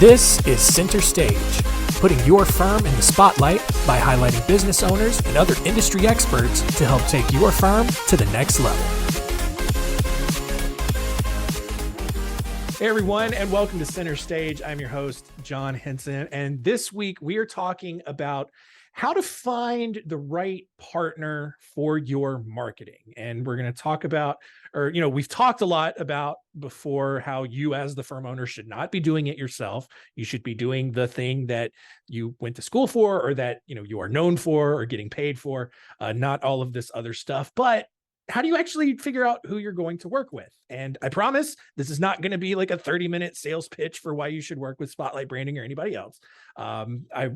This is Center Stage, putting your firm in the spotlight by highlighting business owners and other industry experts to help take your firm to the next level. Hey everyone, and welcome to Center Stage. I'm your host, John Henson, and this week we are talking about how to find the right partner for your marketing. And we're going to talk about, we've talked a lot about before how you as the firm owner should not be doing it yourself. You should be doing the thing that you went to school for, or that, you are known for or getting paid for, not all of this other stuff. But how do you actually figure out who you're going to work with? And I promise this is not going to be like a 30-minute sales pitch for why you should work with Spotlight Branding or anybody else. I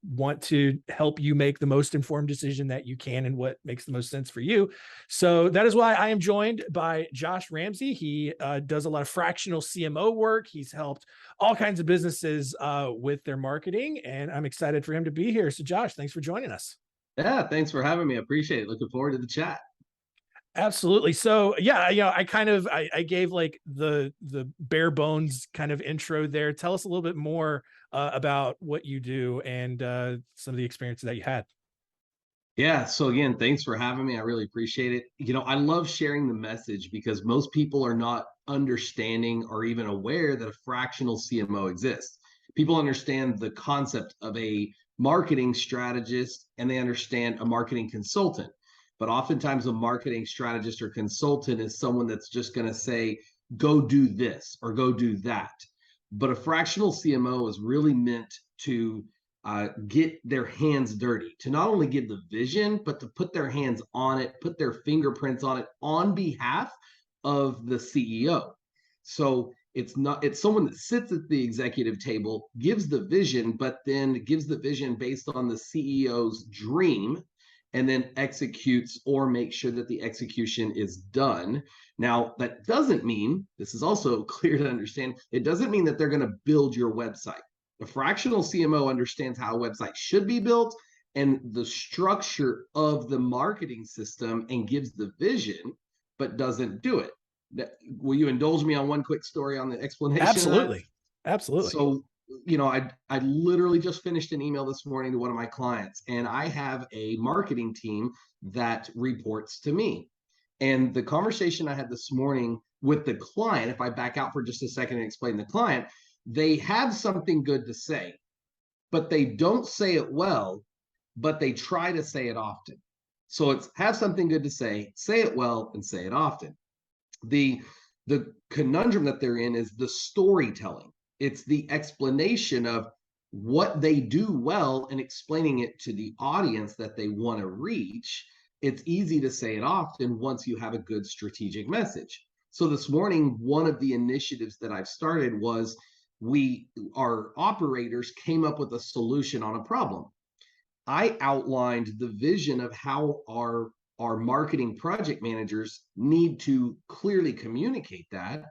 want to help you make the most informed decision that you can and what makes the most sense for you. So that is why I am joined by Josh Ramsey. He does a lot of fractional CMO work. He's helped all kinds of businesses with their marketing, and I'm excited for him to be here. So Josh, thanks for joining us. Yeah, thanks for having me. I appreciate it. Looking forward to the chat. Absolutely. So yeah, I gave like the bare bones kind of intro there. Tell us a little bit more about what you do and some of the experiences that you had. Yeah. So again, thanks for having me. I really appreciate it. I love sharing the message because most people are not understanding or even aware that a fractional CMO exists. People understand the concept of a marketing strategist and they understand a marketing consultant. But oftentimes a marketing strategist or consultant is someone that's just going to say, go do this or go do that. But a fractional CMO is really meant to get their hands dirty, to not only give the vision, but to put their hands on it, put their fingerprints on it on behalf of the CEO. So it's someone that sits at the executive table, gives the vision, but then gives the vision based on the CEO's dream, and then executes or makes sure that the execution is done. Now, that doesn't mean, this is also clear to understand, it doesn't mean that they're going to build your website. A fractional CMO understands how a website should be built and the structure of the marketing system and gives the vision, but doesn't do it. Will you indulge me on one quick story on the explanation? Absolutely. Absolutely. So, I literally just finished an email this morning to one of my clients, and I have a marketing team that reports to me. And the conversation I had this morning with the client, if I back out for just a second and explain the client, they have something good to say, but they don't say it well, but they try to say it often. So it's have something good to say it well, and say it often. The conundrum that they're in is the storytelling. It's the explanation of what they do well and explaining it to the audience that they want to reach. It's easy to say it often once you have a good strategic message. So this morning, one of the initiatives that I've started was our operators came up with a solution on a problem. I outlined the vision of how our marketing project managers need to clearly communicate that.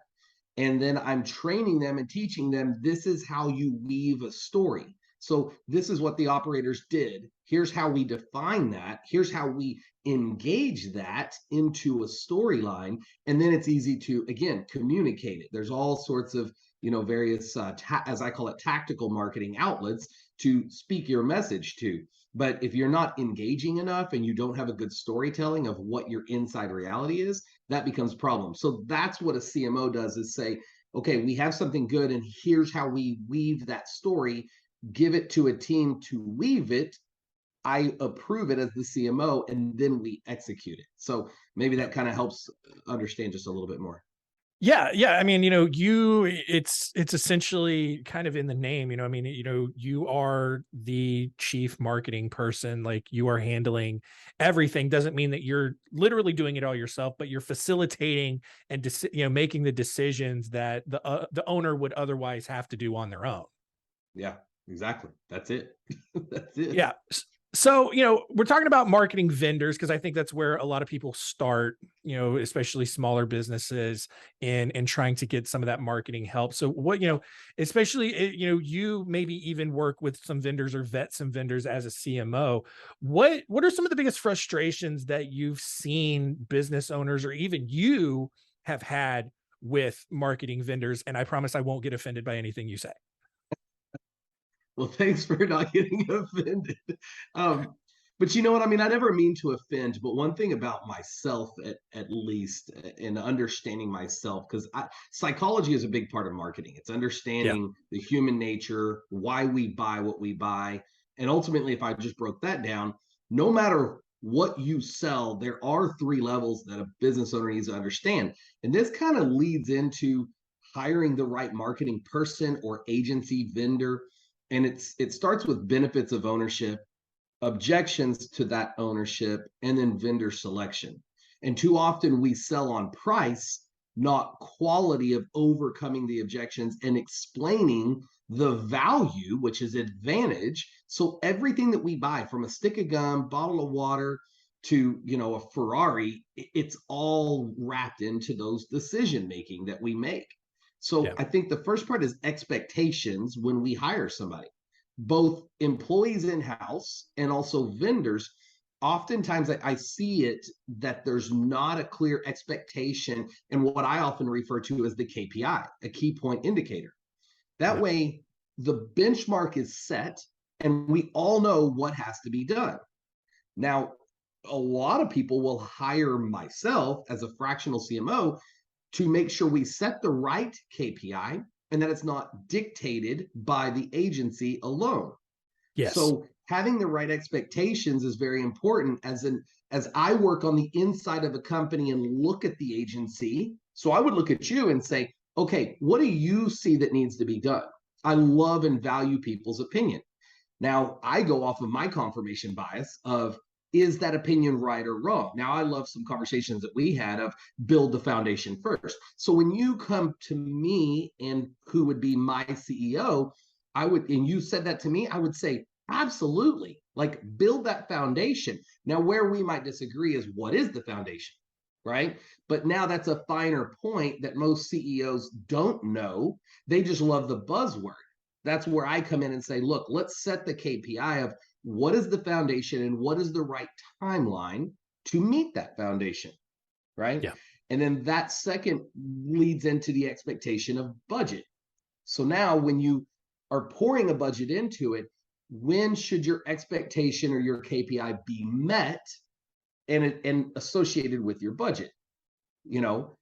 And then I'm training them and teaching them, this is how you weave a story. So this is what the operators did. Here's how we define that. Here's how we engage that into a storyline. And then it's easy to, again, communicate it. There's all sorts of, various, as I call it, tactical marketing outlets to speak your message to. But if you're not engaging enough and you don't have a good storytelling of what your inside reality is, that becomes a problem. So that's what a CMO does, is say, okay, we have something good and here's how we weave that story, give it to a team to weave it. I approve it as the CMO, and then we execute it. So maybe that kind of helps understand just a little bit more. Yeah. I mean, it's essentially kind of in the name, you are the chief marketing person, like you are handling everything. Doesn't mean that you're literally doing it all yourself, but you're facilitating and, making the decisions that the owner would otherwise have to do on their own. Yeah, exactly. That's it. That's it. Yeah. So, we're talking about marketing vendors because I think that's where a lot of people start, especially smaller businesses in trying to get some of that marketing help. So what, especially, you maybe even work with some vendors or vet some vendors as a CMO. What are some of the biggest frustrations that you've seen business owners or even you have had with marketing vendors? And I promise I won't get offended by anything you say. Well, thanks for not getting offended. Um, but you know what? I mean, I never mean to offend, but one thing about myself, at least, in understanding myself, because psychology is a big part of marketing. It's Yeah. understanding the human nature, why we buy what we buy. And ultimately, if I just broke that down, no matter what you sell, there are three levels that a business owner needs to understand. And this kind of leads into hiring the right marketing person or agency vendor, and it starts with benefits of ownership, objections to that ownership, and then vendor selection. And too often we sell on price, not quality of overcoming the objections and explaining the value, which is advantage. So everything that we buy, from a stick of gum, bottle of water, to a Ferrari, it's all wrapped into those decision making that we make. So Yeah. I think the first part is expectations when we hire somebody, both employees in house and also vendors. Oftentimes I see it that there's not a clear expectation, and what I often refer to as the KPI, a key point indicator. That Yeah. way, the benchmark is set, and we all know what has to be done. Now, a lot of people will hire myself as a fractional CMO to make sure we set the right KPI and that it's not dictated by the agency alone. Yes. So having the right expectations is very important, as I work on the inside of a company and look at the agency. So I would look at you and say, okay, what do you see that needs to be done? I love and value people's opinion. Now, I go off of my confirmation bias of, is that opinion right or wrong? Now, I love some conversations that we had of build the foundation first. So when you come to me, and who would be my CEO, and you said that to me, I would say, absolutely, like build that foundation. Now, where we might disagree is, what is the foundation, right? But now that's a finer point that most CEOs don't know. They just love the buzzword. That's where I come in and say, look, let's set the KPI of what is the foundation and what is the right timeline to meet that foundation, right? Yeah. And then that second leads into the expectation of budget. So now when you are pouring a budget into it, when should your expectation or your KPI be met and associated with your budget? You know,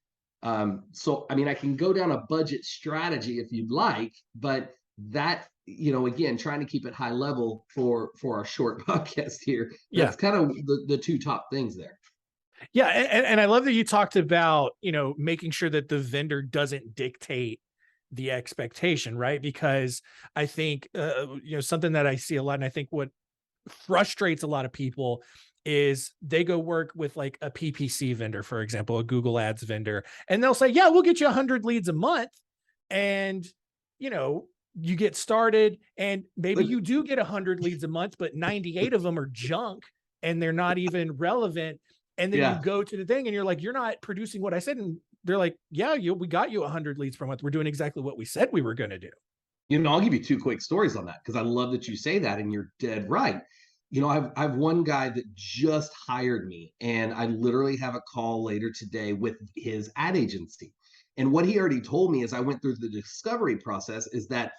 so I mean, I can go down a budget strategy if you'd like, but that, again, trying to keep it high level for our short podcast here, Yeah. that's kind of the two top things there. Yeah. And I love that you talked about, making sure that the vendor doesn't dictate the expectation, right? Because I think, something that I see a lot, and I think what frustrates a lot of people is they go work with like a PPC vendor, for example, a Google Ads vendor, and they'll say, yeah, we'll get you 100 leads a month. And, you know, you get started and maybe But you do get 100 leads a month, but 98 of them are junk and they're not even relevant. And then you yeah, go to the thing and you're like, you're not producing what I said. And they're like, yeah, we got you 100 leads per month. We're doing exactly what we said we were going to do. I'll give you two quick stories on that, because I love that you say that, and you're dead right. I have one guy that just hired me, and I literally have a call later today with his ad agency. And what he already told me as I went through the discovery process is that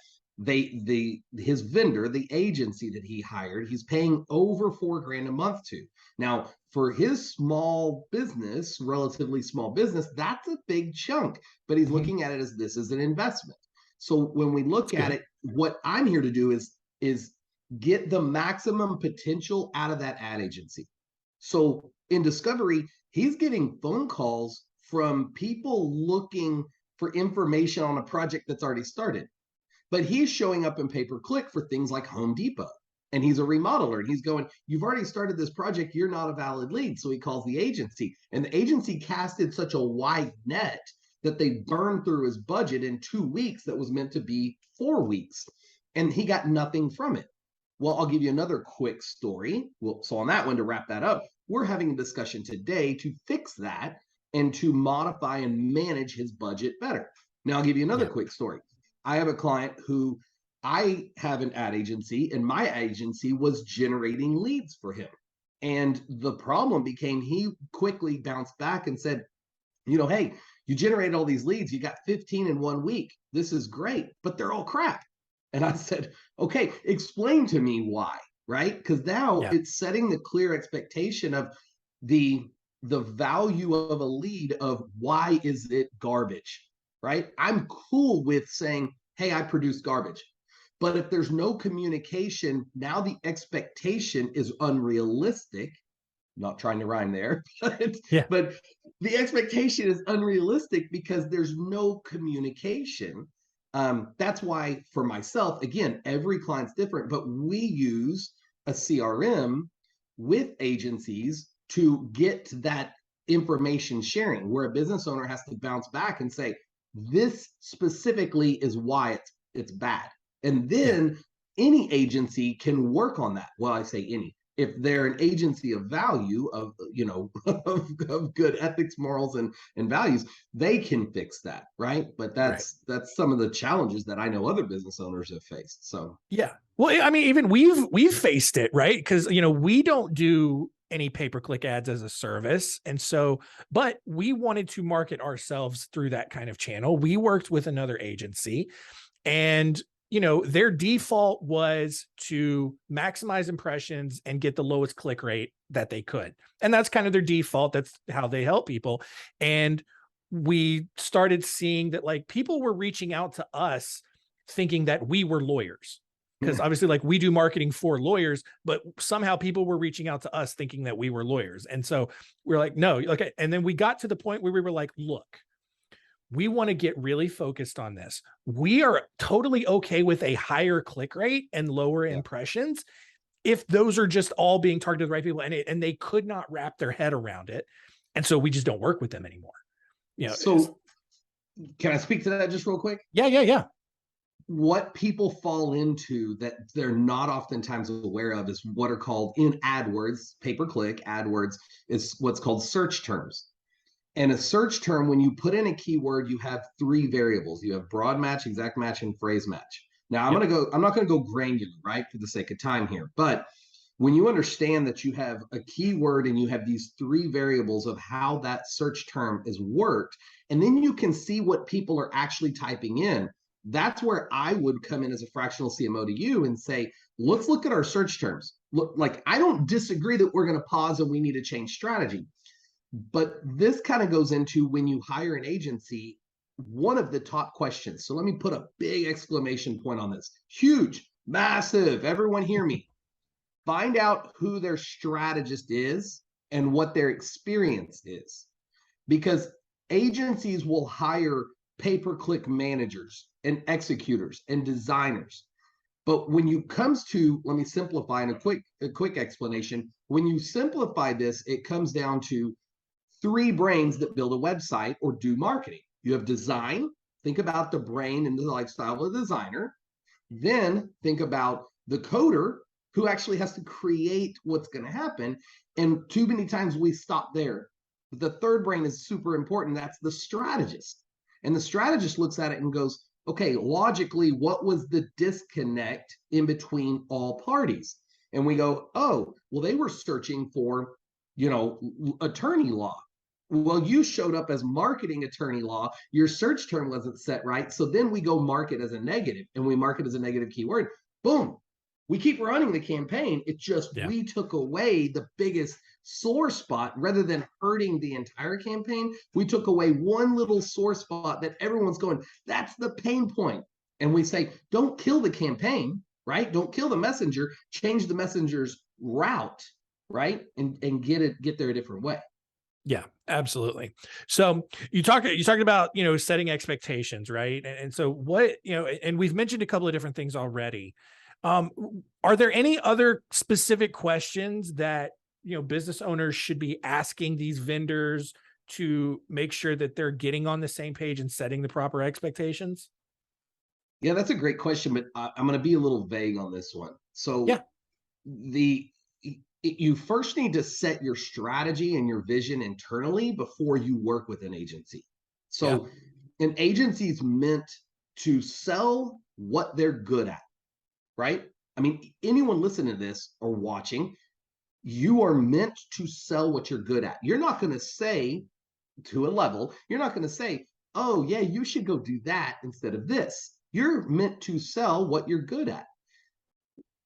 his vendor, the agency that he hired, he's paying over $4,000 a month to. Now, for his small business, relatively small business, that's a big chunk, but he's Mhm. looking at it as this is an investment. So when we look It's at good. it, what I'm here to do is get the maximum potential out of that ad agency. So in discovery, he's getting phone calls from people looking for information on a project that's already started. But he's showing up in pay per click for things like Home Depot. And he's a remodeler. And he's going, you've already started this project. You're not a valid lead. So he calls the agency. And the agency casted such a wide net that they burned through his budget in 2 weeks that was meant to be 4 weeks. And he got nothing from it. Well, I'll give you another quick story. Well, so on that one, to wrap that up, we're having a discussion today to fix that and to modify and manage his budget better. Now, I'll give you another Yeah. quick story. I have a client who, I have an ad agency, and my agency was generating leads for him. And the problem became, he quickly bounced back and said, hey, you generated all these leads. You got 15 in 1 week. This is great, but they're all crap. And I said, okay, explain to me why, right? Because now Yeah. it's setting the clear expectation of the value of a lead of why is it garbage, right? I'm cool with saying, hey, I produce garbage. But if there's no communication, now the expectation is unrealistic. Not trying to rhyme there, Yeah. but the expectation is unrealistic because there's no communication. That's why for myself, again, every client's different, but we use a CRM with agencies to get that information sharing where a business owner has to bounce back and say, this specifically is why it's bad. And Yeah. then any agency can work on that. Well, I say any, if they're an agency of value of of good ethics, morals, and values, they can fix that, right? But Right. that's some of the challenges that I know other business owners have faced. So Yeah. Well, I mean, even we've faced it, right? Because we don't do any pay-per-click ads as a service. And so, but we wanted to market ourselves through that kind of channel. We worked with another agency, and their default was to maximize impressions and get the lowest click rate that they could. And that's kind of their default. That's how they help people. And we started seeing that like people were reaching out to us thinking that we were lawyers. Because obviously, like we do marketing for lawyers, but somehow people were reaching out to us thinking that we were lawyers. And so we're like, no, okay. And then we got to the point where we were like, look, we want to get really focused on this. We are totally okay with a higher click rate and lower yeah. impressions if those are just all being targeted to the right people, and they could not wrap their head around it. And so we just don't work with them anymore. So can I speak to that just real quick? Yeah. What people fall into that they're not oftentimes aware of is what are called in AdWords, pay-per-click AdWords, is what's called search terms. And a search term, when you put in a keyword, you have three variables. You have broad match, exact match, and phrase match. Now I'm not going to go granular, right, for the sake of time here. But when you understand that you have a keyword and you have these three variables of how that search term is worked, and then you can see what people are actually typing in, that's where I would come in as a fractional CMO to you and say, let's look at our search terms. Look, like I don't disagree that we're going to pause and we need to change strategy. But this kind of goes into when you hire an agency, one of the top questions. So let me put a big exclamation point on this. Huge, massive, everyone hear me. Find out who their strategist is and what their experience is. Because agencies will hire pay-per-click managers and executors and designers. But when you comes to, let me simplify in a quick explanation. When you simplify this, it comes down to three brains that build a website or do marketing. You have design, think about the brain and the lifestyle of the designer. Then think about the coder who actually has to create what's going to happen. And too many times we stop there. The third brain is super important. That's the strategist. And the strategist looks at it and goes, okay, logically, what was the disconnect in between all parties? And we go, oh, well, they were searching for, attorney law. Well, you showed up as marketing attorney law. Your search term wasn't set right. So then we go market as a negative and we market as a negative keyword. Boom. We keep running the campaign. It's just Yeah. we took away the biggest sore spot rather than hurting the entire campaign. We took away one little sore spot that everyone's going, that's the pain point. And we say, don't kill the campaign, right? Don't kill the messenger, change the messenger's route, right? And get there a different way. Yeah, absolutely. So you talked about, setting expectations, right? And so what, and we've mentioned a couple of different things already. Are there any other specific questions that, business owners should be asking these vendors to make sure that they're getting on the same page and setting the proper expectations? Yeah, that's a great question, but I'm going to be a little vague on this one. Yeah. So the you first need to set your strategy and your vision internally before you work with an agency. Yeah. So an agency is meant to sell what they're good at, right? I mean, anyone listening to this or watching, you are meant to sell what you're good at. You're not going to say to a level, you're not going to say, oh, yeah, you should go do that instead of this. You're meant to sell what you're good at.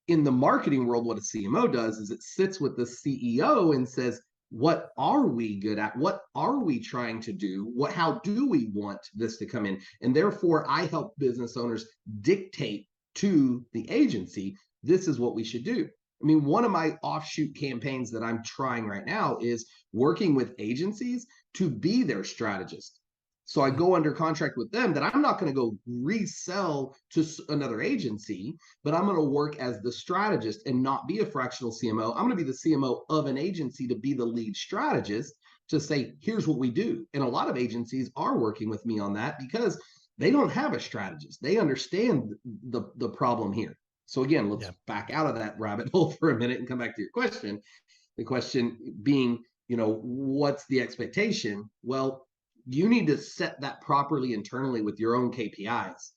In the marketing world, what a CMO does is it sits with the CEO and says, what are we good at? What are we trying to do? How do we want this to come in? And therefore, I help business owners dictate to the agency, this is what we should do. I mean, one of my offshoot campaigns that I'm trying right now is working with agencies to be their strategist. So I go under contract with them that I'm not going to go resell to another agency, but I'm going to work as the strategist and not be a fractional CMO. I'm going to be the CMO of an agency to be the lead strategist to say, here's what we do. And a lot of agencies are working with me on that because they don't have a strategist. They understand the problem here. So again, let's back out of that rabbit hole for a minute and come back to your question. The question being, what's the expectation? Well, you need to set that properly internally with your own KPIs,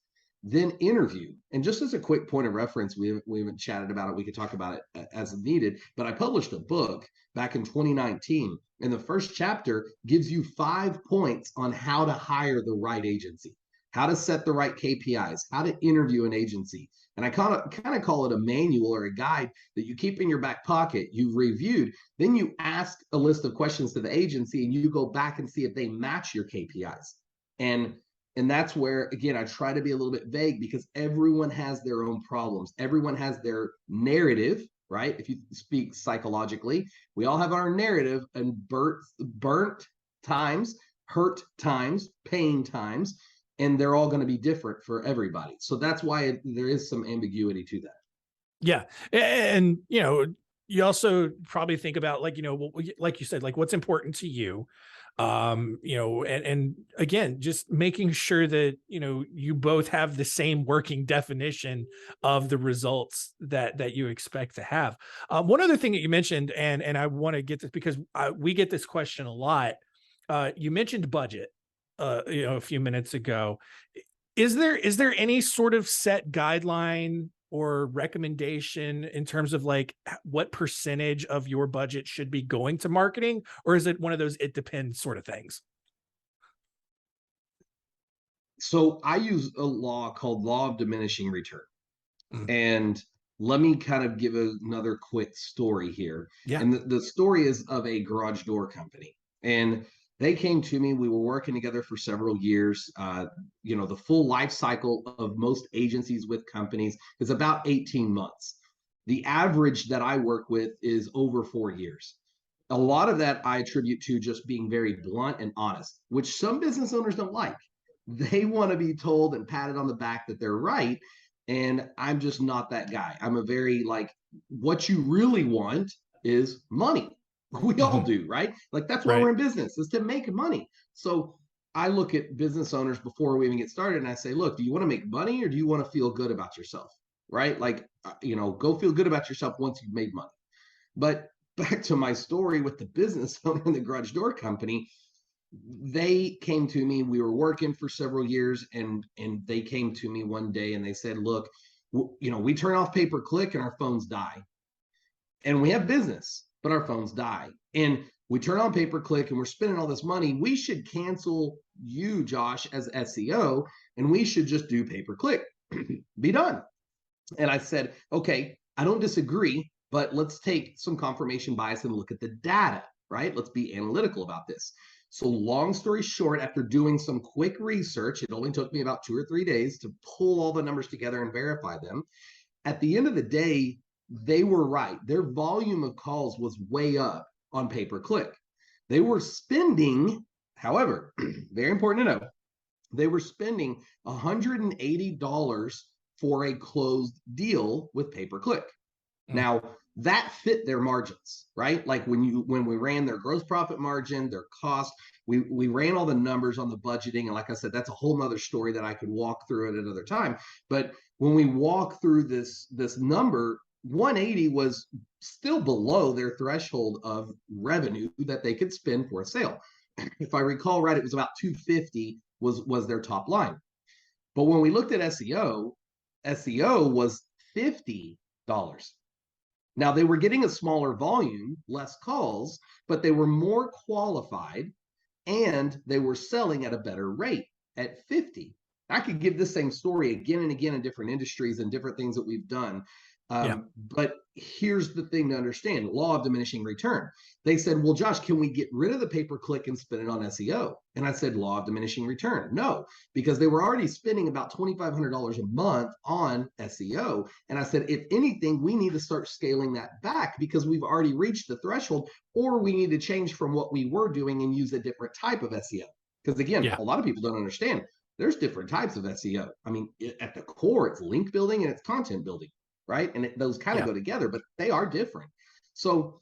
then interview. And just as a quick point of reference, we haven't chatted about it. We could talk about it as needed, but I published a book back in 2019. And the first chapter gives you 5 points on how to hire the right agency, how to set the right KPIs, how to interview an agency. And I kind of call it a manual or a guide that you keep in your back pocket. You've reviewed, then you ask a list of questions to the agency and you go back and see if they match your KPIs. And that's where, again, I try to be a little bit vague because everyone has their own problems. Everyone has their narrative, right? If you speak psychologically, we all have our narrative and burnt times, hurt times, pain times. And they're all going to be different for everybody. So that's why there is some ambiguity to that. Yeah. And, you also probably think about like you said, like what's important to you, and again, just making sure that, you both have the same working definition of the results that you expect to have. One other thing that you mentioned, and I want to get this because we get this question a lot. You mentioned budget. A few minutes ago. Is there any sort of set guideline or recommendation in terms of like what percentage of your budget should be going to marketing? Or is it one of those, it depends sort of things? So I use a law called law of diminishing return. And let me kind of give another quick story here. Yeah. And the story is of a garage door company. And they came to me. We were working together for several years. The full life cycle of most agencies with companies is about 18 months. The average that I work with is over 4 years. A lot of that I attribute to just being very blunt and honest, which some business owners don't like. They want to be told and patted on the back that they're right. And I'm just not that guy. I'm a very what you really want is money. We all do, right? Like that's why we're in business, is to make money. So I look at business owners before we even get started and I say, look, do you want to make money or do you want to feel good about yourself? Right? Go feel good about yourself once you've made money. But back to my story with the business owner in the garage door company, they came to me. We were working for several years and they came to me one day and they said, look, we turn off pay-per-click and our phones die. And we have business, but our phones die. And we turn on pay-per-click and we're spending all this money. We should cancel you, Josh, as SEO, and we should just do pay-per-click. Be done. And I said, okay, I don't disagree, but let's take some confirmation bias and look at the data, right? Let's be analytical about this. So long story short, after doing some quick research, it only took me about 2 or 3 days to pull all the numbers together and verify them. At the end of the day, they were right. Their volume of calls was way up on pay-per-click. They were spending, however, very important to know, they were spending $180 for a closed deal with pay-per-click. Now, that fit their margins, right? Like when we ran their gross profit margin, their cost, we ran all the numbers on the budgeting. And like I said, that's a whole nother story that I could walk through at another time. But when we walk through this number, 180 was still below their threshold of revenue that they could spend for a sale. If I recall right, it was about 250 was their top line. But when we looked at SEO was $50. Now they were getting a smaller volume, less calls, but they were more qualified and they were selling at a better rate at 50. I could give this same story again and again in different industries and different things that we've done. Yeah. But here's the thing to understand: law of diminishing return. They said, well, Josh, can we get rid of the pay-per-click and spend it on SEO? And I said, law of diminishing return. No, because they were already spending about $2,500 a month on SEO. And I said, if anything, we need to start scaling that back because we've already reached the threshold, or we need to change from what we were doing and use a different type of SEO. Because again, Yeah. a lot of people don't understand there's different types of SEO. I mean, at the core, it's link building and it's content building, right? And those kind of Yeah. go together, but they are different. So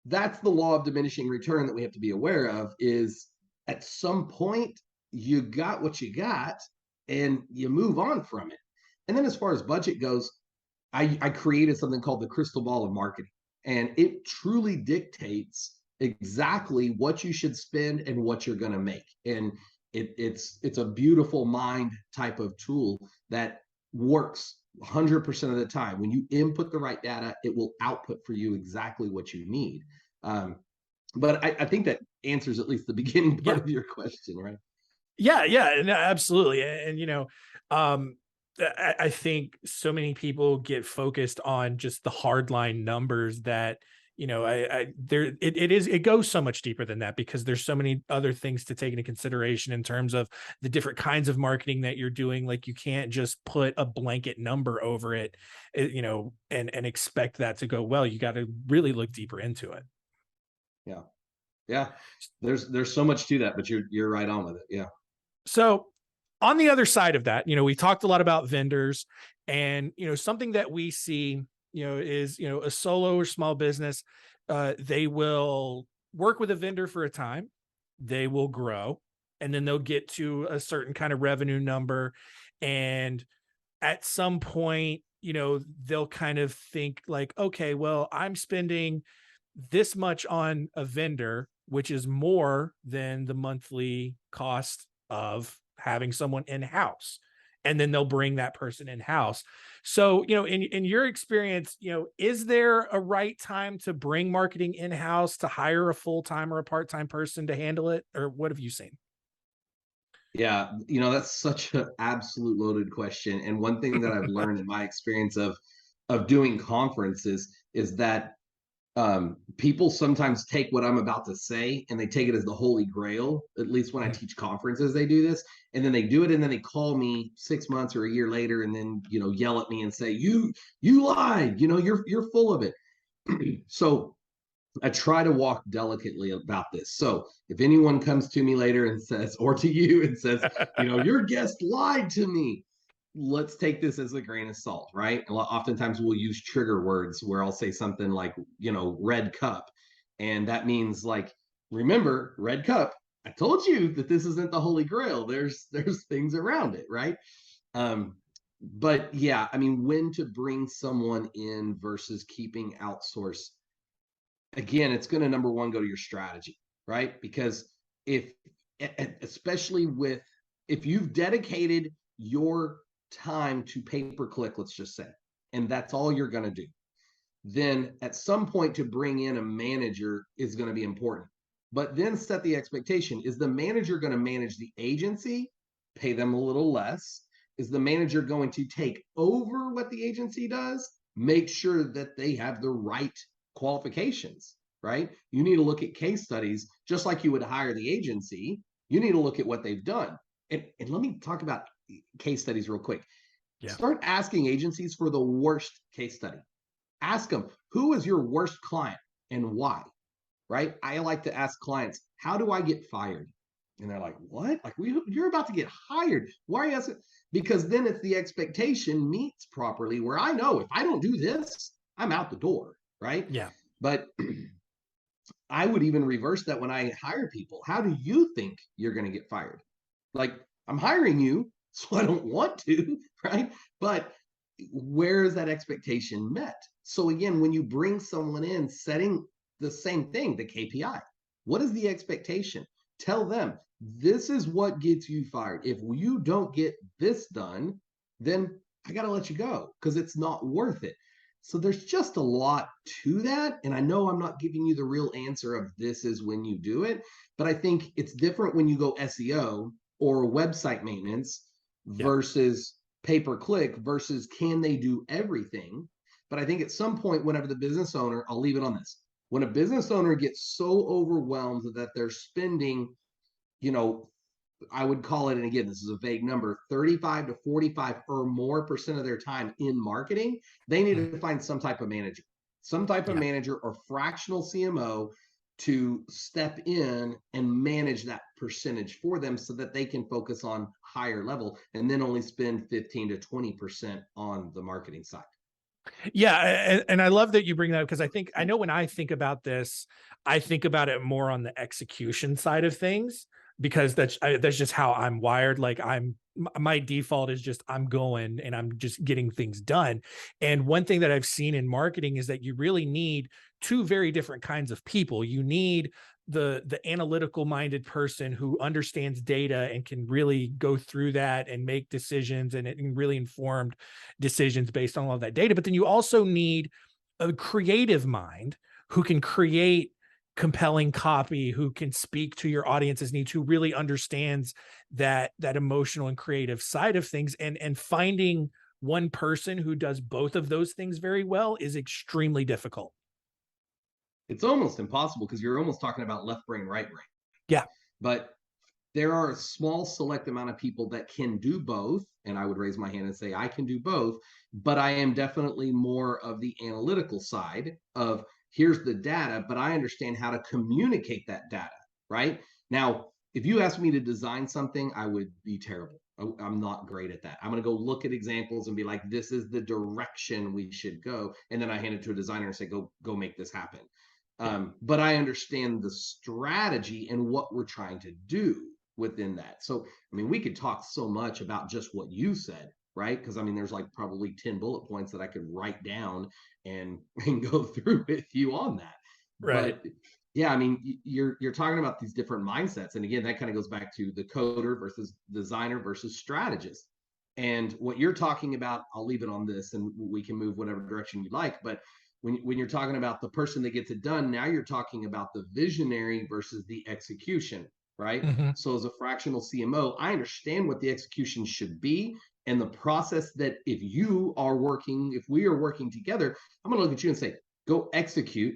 that's the law of diminishing return that we have to be aware of. Is at some point you got what you got and you move on from it. And then as far as budget goes, I created something called the crystal ball of marketing, and it truly dictates exactly what you should spend and what you're going to make. And it's a beautiful mind type of tool that works 100% of the time. When you input the right data, it will output for you exactly what you need. Um, but I think that answers at least the beginning part Yeah. of your question, right? Yeah, yeah, no, absolutely. And I think so many people get focused on just the hardline numbers that, it goes so much deeper than that because there's so many other things to take into consideration in terms of the different kinds of marketing that you're doing. Like you can't just put a blanket number over it, and expect that to go well. You got to really look deeper into it. Yeah, yeah. There's so much to that, but you're right on with it. Yeah. So on the other side of that, we talked a lot about vendors, and, something that we see, is, a solo or small business, they will work with a vendor for a time, they will grow, and then they'll get to a certain kind of revenue number. And at some point, they'll kind of think like, okay, well, I'm spending this much on a vendor, which is more than the monthly cost of having someone in-house. And then they'll bring that person in-house. So, in your experience, is there a right time to bring marketing in-house, to hire a full-time or a part-time person to handle it? Or what have you seen? Yeah, that's such an absolute loaded question. And one thing that I've learned in my experience of doing conferences is that people sometimes take what I'm about to say and they take it as the holy grail. At least when I teach conferences, they do this, and then they do it, and then they call me 6 months or a year later, and then yell at me and say, "You lied. You're full of it." So I try to walk delicately about this. So if anyone comes to me later and says, or to you and says, your guest lied to me, let's take this as a grain of salt, right? Oftentimes we'll use trigger words where I'll say something like, red cup. And that means like, remember, red cup, I told you that this isn't the holy grail. There's things around it, right? But yeah, I mean, when to bring someone in versus keeping outsource, again, it's going to number one go to your strategy, right? Because if, especially if you've dedicated your time to pay per click, let's just say, and that's all you're going to do, then at some point to bring in a manager is going to be important. But then set the expectation: is the manager going to manage the agency, pay them a little less? Is the manager going to take over what the agency does? Make sure that they have the right qualifications, right? You need to look at case studies just like you would hire the agency. You need to look at what they've done. And let me talk about case studies real quick. Yeah. Start asking agencies for the worst case study. Ask them, who is your worst client and why? Right? I like to ask clients, how do I get fired? And they're like, what? Like, you're about to get hired. Why are you asking? Because then it's the expectation meets properly, where I know if I don't do this, I'm out the door, right? Yeah. But I would even reverse that when I hire people. How do you think you're going to get fired? Like, I'm hiring you, so I don't want to, right? But where is that expectation met? So again, when you bring someone in, setting the same thing, the KPI. What is the expectation? Tell them this is what gets you fired. If you don't get this done, then I got to let you go because it's not worth it. So there's just a lot to that. And I know I'm not giving you the real answer of this is when you do it, but I think it's different when you go SEO or website maintenance Yeah. versus pay-per-click versus can they do everything? But I think at some point, whenever the business owner, I'll leave it on this, when a business owner gets so overwhelmed that they're spending, you know, I would call it, and again, this is a vague number, 35 to 45 or more percent of their time in marketing, they need to find some type of Yeah. manager or fractional CMO to step in and manage that percentage for them so that they can focus on higher level and then only spend 15 to 20% on the marketing side. Yeah, and I love that you bring that up because I know when I think about this, I think about it more on the execution side of things because that's just how I'm wired. Like my default is just I'm going and I'm just getting things done. And one thing that I've seen in marketing is that you really need two very different kinds of people. You need the analytical minded person who understands data and can really go through that and make decisions and really informed decisions based on all of that data. But then you also need a creative mind who can create compelling copy, who can speak to your audience's needs, who really understands that emotional and creative side of things. And finding one person who does both of those things very well is extremely difficult. It's almost impossible because you're almost talking about left brain, right brain. Yeah. But there are a small select amount of people that can do both. And I would raise my hand and say, I can do both. But I am definitely more of the analytical side of here's the data, but I understand how to communicate that data, right? Now, if you ask me to design something, I would be terrible. I'm not great at that. I'm going to go look at examples and be like, this is the direction we should go. And then I hand it to a designer and say, go make this happen. But I understand the strategy and what we're trying to do within that. So, I mean, we could talk so much about just what you said, right? Because I mean, there's like probably 10 bullet points that I could write down and go through with you on that. Right. But yeah, I mean, you're talking about these different mindsets. And again, that kind of goes back to the coder versus designer versus strategist. And what you're talking about, I'll leave it on this and we can move whatever direction you like. But when you're talking about the person that gets it done, now you're talking about the visionary versus the execution, right? Mhm. So as a fractional CMO, I understand what the execution should be and the process that if we are working together, I'm going to look at you and say, go execute.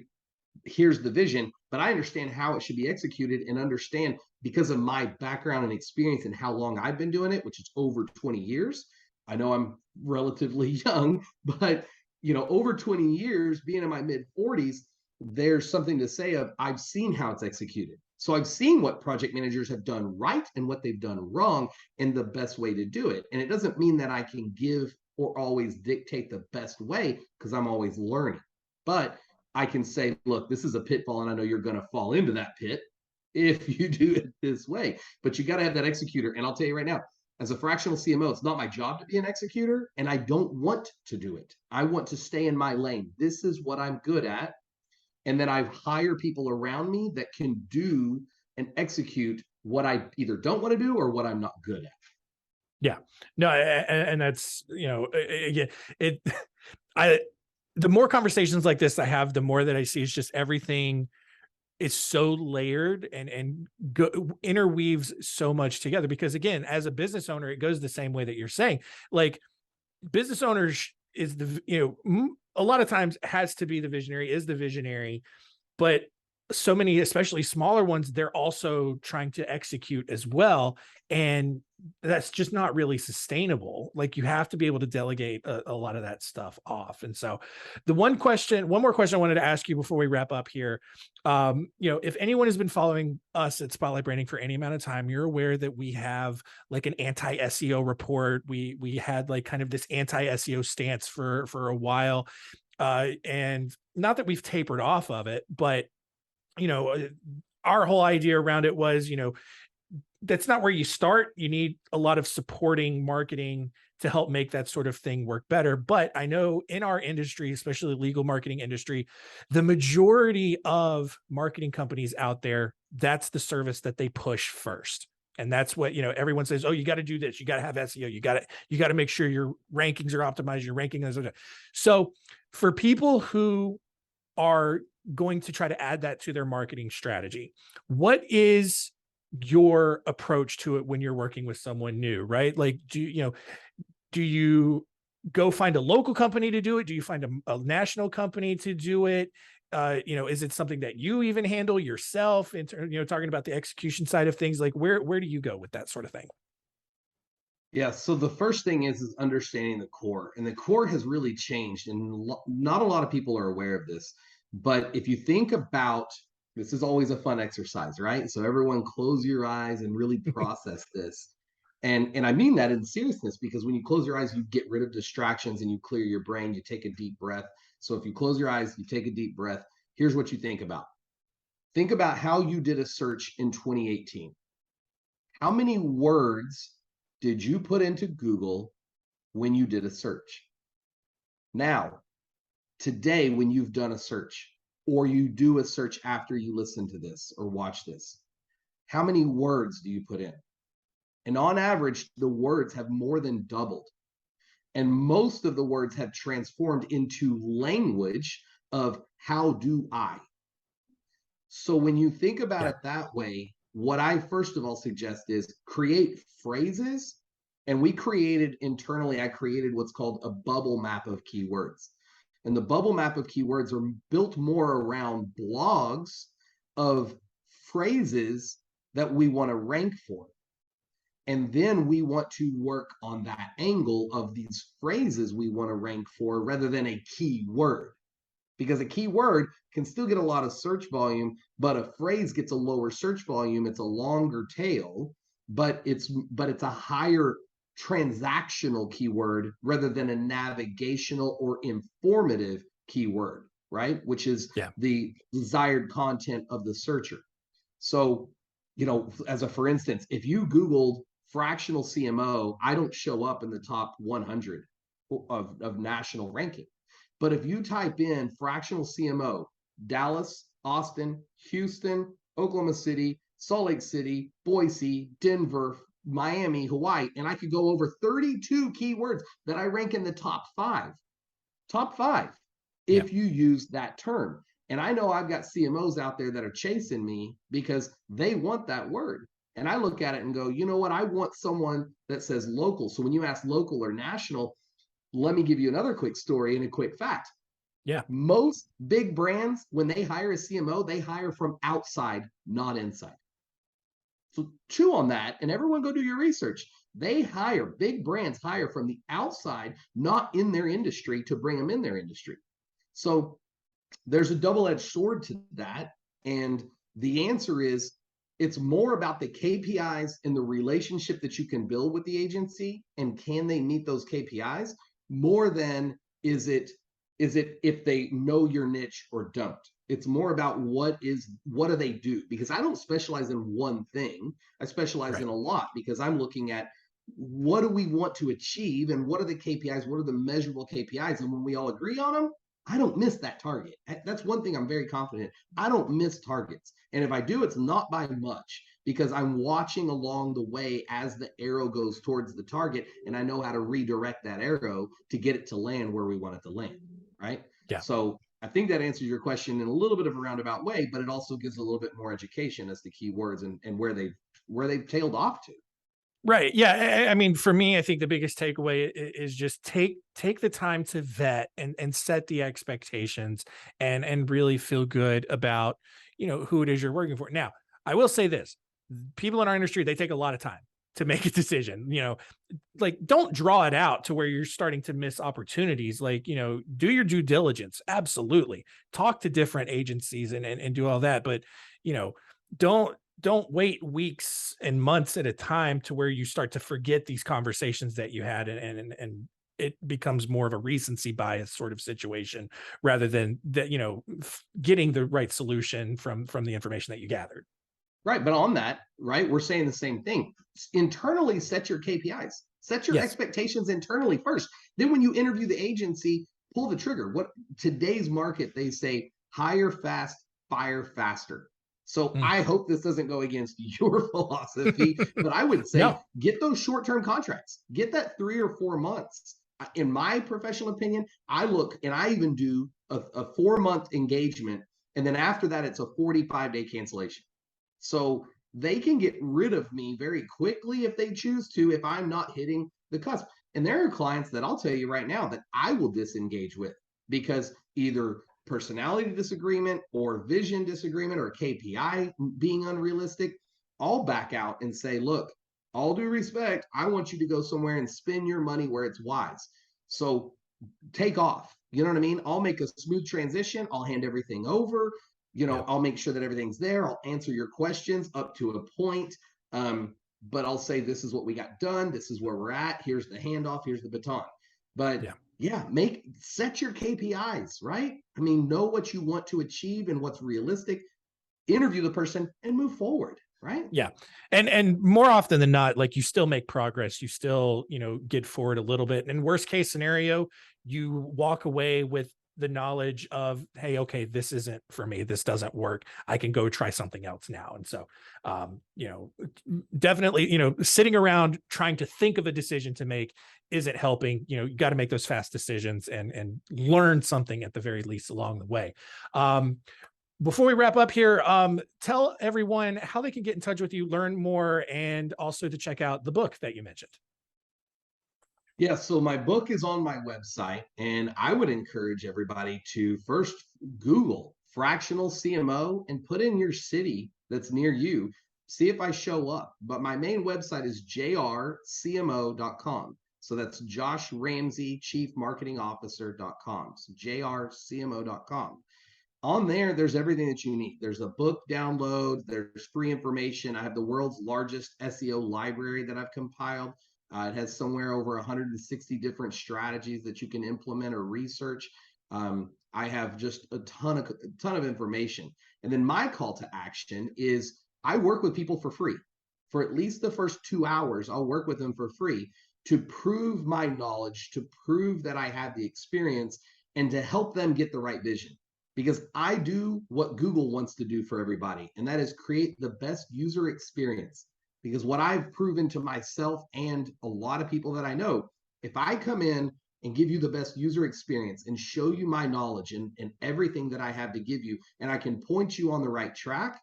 Here's the vision, but I understand how it should be executed and understand because of my background and experience and how long I've been doing it, which is over 20 years. I know I'm relatively young, but over 20 years, being in my mid 40s, there's something to say of I've seen how it's executed. So I've seen what project managers have done right and what they've done wrong and the best way to do it. And it doesn't mean that I can give or always dictate the best way because I'm always learning. But I can say, look, this is a pitfall, and I know you're going to fall into that pit if you do it this way. But you got to have that executor. And I'll tell you right now, as a fractional CMO, it's not my job to be an executor, and I don't want to do it. I want to stay in my lane. This is what I'm good at. And then I hire people around me that can do and execute what I either don't want to do or what I'm not good at. Yeah. No, and that's, again, it, I, the more conversations like this I have, the more that I see it's just everything is so layered and interweaves so much together. Because again, as a business owner, it goes the same way that you're saying. Like business owners is a lot of times has to be the visionary, is the visionary, but so many, especially smaller ones, they're also trying to execute as well. And that's just not really sustainable. Like you have to be able to delegate a lot of that stuff off. And so one more question I wanted to ask you before we wrap up here. If anyone has been following us at Spotlight Branding for any amount of time, you're aware that we have like an anti-SEO report. We had like kind of this anti-SEO stance for a while. And not that we've tapered off of it, but our whole idea around it was, that's not where you start. You need a lot of supporting marketing to help make that sort of thing work better. But I know in our industry, especially the legal marketing industry, the majority of marketing companies out there, that's the service that they push first. And that's what, everyone says, oh, you got to do this. You got to have SEO. You got to make sure your rankings are optimized. Your ranking is. So for people who are going to try to add that to their marketing strategy, what is your approach to it when you're working with someone new, right? Like, do you go find a local company to do it? Do you find a national company to do it? Is it something that you even handle yourself talking about the execution side of things? Like where do you go with that sort of thing? Yeah, so the first thing is understanding the core, and the core has really changed, and not a lot of people are aware of this. But if you think about, this is always a fun exercise, right? So everyone close your eyes and really process this. And I mean that in seriousness, because when you close your eyes, you get rid of distractions and you clear your brain, you take a deep breath. So if you close your eyes, you take a deep breath, here's what you think about. Think about how you did a search in 2018. How many words did you put into Google when you did a search? Now, today, when you've done a search, or you do a search after you listen to this or watch this, how many words do you put in? And on average, the words have more than doubled. And most of the words have transformed into language of how do I? So when you think about Yeah. it that way, what I first of all suggest is create phrases. And we created internally, I created what's called a bubble map of keywords. And the bubble map of keywords are built more around blogs of phrases that we want to rank for. And then we want to work on that angle of these phrases we want to rank for rather than a keyword, because a keyword can still get a lot of search volume, but a phrase gets a lower search volume. It's a longer tail, but it's a higher transactional keyword rather than a navigational or informative keyword, right? Which is Yeah. the desired content of the searcher. So, as a for instance, if you Googled fractional CMO, I don't show up in the top 100 of national ranking. But if you type in fractional CMO, Dallas, Austin, Houston, Oklahoma City, Salt Lake City, Boise, Denver, Miami, Hawaii, and I could go over 32 keywords that I rank in the top five, Yeah. if you use that term. And I know I've got CMOs out there that are chasing me because they want that word. And I look at it and go, you know what? I want someone that says local. So when you ask local or national, let me give you another quick story and a quick fact. Yeah. Most big brands, when they hire a CMO, they hire from outside, not inside. So chew on that, and everyone go do your research. Big brands hire from the outside, not in their industry, to bring them in their industry. So there's a double-edged sword to that. And the answer is, it's more about the KPIs and the relationship that you can build with the agency, and can they meet those KPIs, more than is it if they know your niche or don't. It's more about what do they do, because I don't specialize in one thing. I specialize Right. in a lot, because I'm looking at what do we want to achieve and what are the KPIs, what are the measurable KPIs, and when we all agree on them, I don't miss that target. That's one thing I'm very confident. I don't miss targets. And if I do, it's not by much, because I'm watching along the way as the arrow goes towards the target, and I know how to redirect that arrow to get it to land where we want it to land, right? Yeah. So I think that answers your question in a little bit of a roundabout way, but it also gives a little bit more education as to keywords and where they've tailed off to. Right. Yeah. I mean, for me, I think the biggest takeaway is just take the time to vet and set the expectations and really feel good about, who it is you're working for. Now, I will say this: people in our industry, they take a lot of time to make a decision. Like, don't draw it out to where you're starting to miss opportunities. Like, do your due diligence. Absolutely. Talk to different agencies and do all that. But, you know, don't wait weeks and months at a time to where you start to forget these conversations that you had, and it becomes more of a recency bias sort of situation rather than that, getting the right solution from the information that you gathered. Right. But on that, right, we're saying the same thing. Internally, set your KPIs, set your Yes. expectations internally first. Then when you interview the agency, pull the trigger. What today's market, they say hire fast, fire faster. So Mm. I hope this doesn't go against your philosophy, but I would say No. get those short-term contracts, get that 3 or 4 months. In my professional opinion, I look and I even do a 4-month engagement. And then after that, it's a 45-day cancellation. So they can get rid of me very quickly if they choose to, if I'm not hitting the cusp. And there are clients that I'll tell you right now that I will disengage with because either personality disagreement or vision disagreement or KPI being unrealistic. I'll back out and say, look, all due respect, I want you to go somewhere and spend your money where it's wise. So take off. You know what I mean? I'll make a smooth transition. I'll hand everything over. Yeah. I'll make sure that everything's there. I'll answer your questions up to a point. But I'll say, this is what we got done. This is where we're at. Here's the handoff. Here's the baton. But Yeah. yeah, set your KPIs, right? I mean, know what you want to achieve and what's realistic. Interview the person and move forward, right? Yeah. And more often than not, like, you still make progress, you still, get forward a little bit. And worst case scenario, you walk away with the knowledge of, hey, okay, this isn't for me. This doesn't work. I can go try something else now. And so, definitely, sitting around trying to think of a decision to make isn't helping. You got to make those fast decisions and learn something at the very least along the way. Before we wrap up here, tell everyone how they can get in touch with you, learn more, and also to check out the book that you mentioned. Yeah, so my book is on my website, and I would encourage everybody to first Google fractional CMO and put in your city that's near you. See if I show up. But my main website is jrcmo.com. So that's Josh Ramsey, Chief Marketing Officer.com. So jrcmo.com. On there, there's everything that you need. There's a book download, there's free information. I have the world's largest SEO library that I've compiled. It has somewhere over 160 different strategies that you can implement or research. I have just a ton of information. And then my call to action is I work with people for free. For at least the first 2 hours, I'll work with them for free to prove my knowledge, to prove that I have the experience, and to help them get the right vision. Because I do what Google wants to do for everybody, and that is create the best user experience. Because what I've proven to myself and a lot of people that I know, if I come in and give you the best user experience and show you my knowledge and everything that I have to give you, and I can point you on the right track,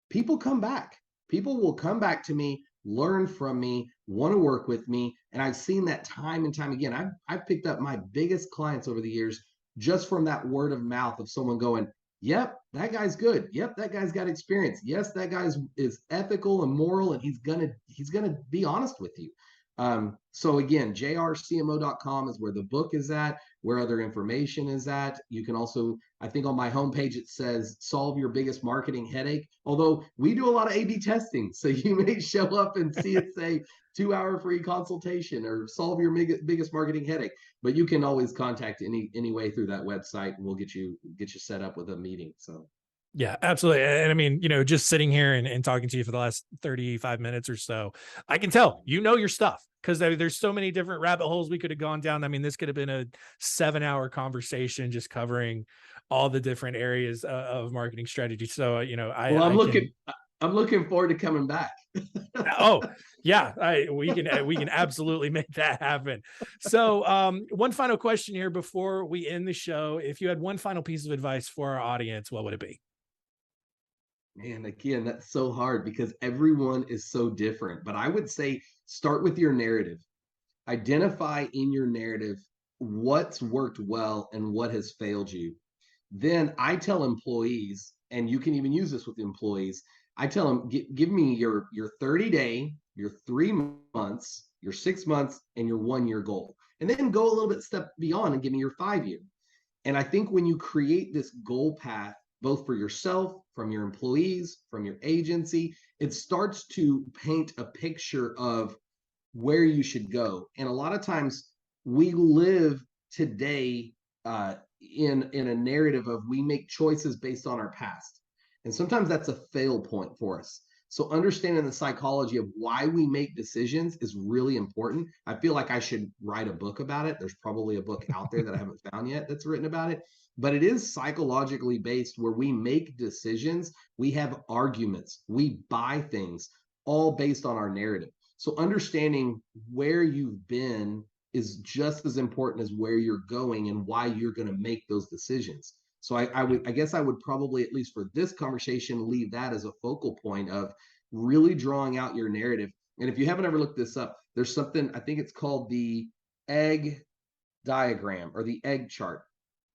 people come back. People will come back to me, learn from me, want to work with me. And I've seen that time and time again. I've picked up my biggest clients over the years just from that word of mouth of someone going, yep, that guy's good. Yep, that guy's got experience. Yes, that guy's is ethical and moral, and he's gonna be honest with you. So again, jrcmo.com is where the book is at, where other information is at. You can also, I think on my homepage, it says solve your biggest marketing headache. Although we do a lot of A/B testing. So you may show up and see it say 2-hour free consultation or solve your biggest marketing headache. But you can always contact any way through that website, and we'll get you set up with a meeting. So Yeah, absolutely. And I mean, just sitting here and talking to you for the last 35 minutes or so, I can tell, your stuff, because there's so many different rabbit holes we could have gone down. I mean, this could have been a 7-hour conversation just covering all the different areas of marketing strategy. So, well, I'm looking forward to coming back. Oh yeah, we can absolutely make that happen. So, one final question here before we end the show. If you had one final piece of advice for our audience, what would it be? Man, again, that's so hard because everyone is so different. But I would say start with your narrative. Identify in your narrative what's worked well and what has failed you. Then I tell employees, and you can even use this with employees. I tell them, give me your 30-day, your 3 months, your 6 months, and your 1 year goal, and then go a little bit step beyond and give me your 5 year. And I think when you create this goal path, both for yourself, from your employees, from your agency, it starts to paint a picture of where you should go. And a lot of times we live today in a narrative of we make choices based on our past. And sometimes that's a fail point for us. So understanding the psychology of why we make decisions is really important. I feel like I should write a book about it. There's probably a book out there that I haven't found yet that's written about it, but it is psychologically based where we make decisions, we have arguments, we buy things all based on our narrative. So understanding where you've been is just as important as where you're going and why you're going to make those decisions. So I guess I would probably, at least for this conversation, leave that as a focal point of really drawing out your narrative. And if you haven't ever looked this up, there's something, I think it's called the egg diagram or the egg chart.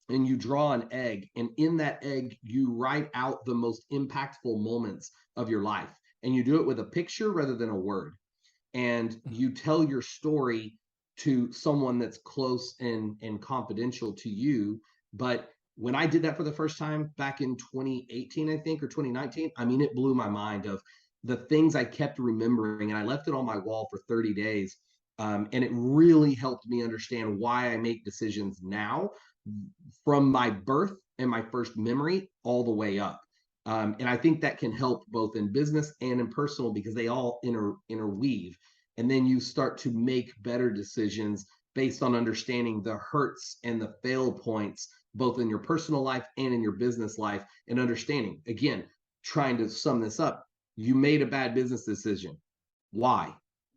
And you draw an egg, and in that egg, you write out the most impactful moments of your life. And you do it with a picture rather than a word. And you tell your story to someone that's close and confidential to you. But when I did that for the first time back in 2018, I think, or 2019, I mean, it blew my mind of the things I kept remembering. And I left it on my wall for 30 days. And it really helped me understand why I make decisions now from my birth and my first memory all the way up. And I think that can help both in business and in personal because they all interweave. And then you start to make better decisions based on understanding the hurts and the fail points, both in your personal life and in your business life, and understanding, again, trying to sum this up, you made a bad business decision. Why?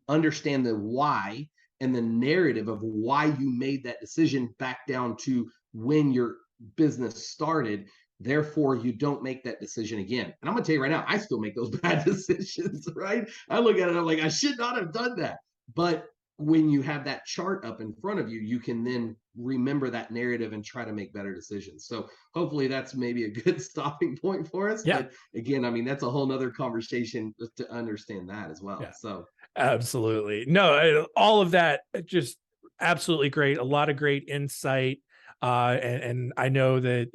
Understand the why and the narrative of why you made that decision back down to when your business started. Therefore, you don't make that decision again. And I'm going to tell you right now, I still make those bad decisions, right? I look at it, I'm like, I should not have done that. But when you have that chart up in front of you, you can then remember that narrative and try to make better decisions. So hopefully that's maybe a good stopping point for us. Yeah. But again, I mean, that's a whole nother conversation to understand that as well. Yeah. So absolutely. No, all of that just absolutely great. A lot of great insight. And I know that,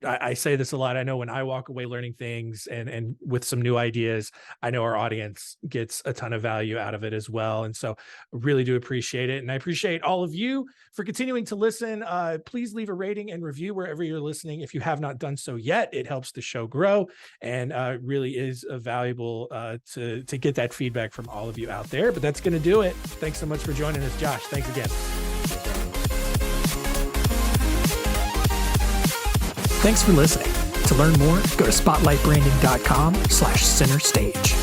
I say this a lot. I know when I walk away learning things and with some new ideas, I know our audience gets a ton of value out of it as well. And so I really do appreciate it. And I appreciate all of you for continuing to listen. Please leave a rating and review wherever you're listening. If you have not done so yet, it helps the show grow and really is valuable to get that feedback from all of you out there. But that's going to do it. Thanks so much for joining us, Josh. Thanks again. Thanks for listening. To learn more, go to spotlightbranding.com/center stage.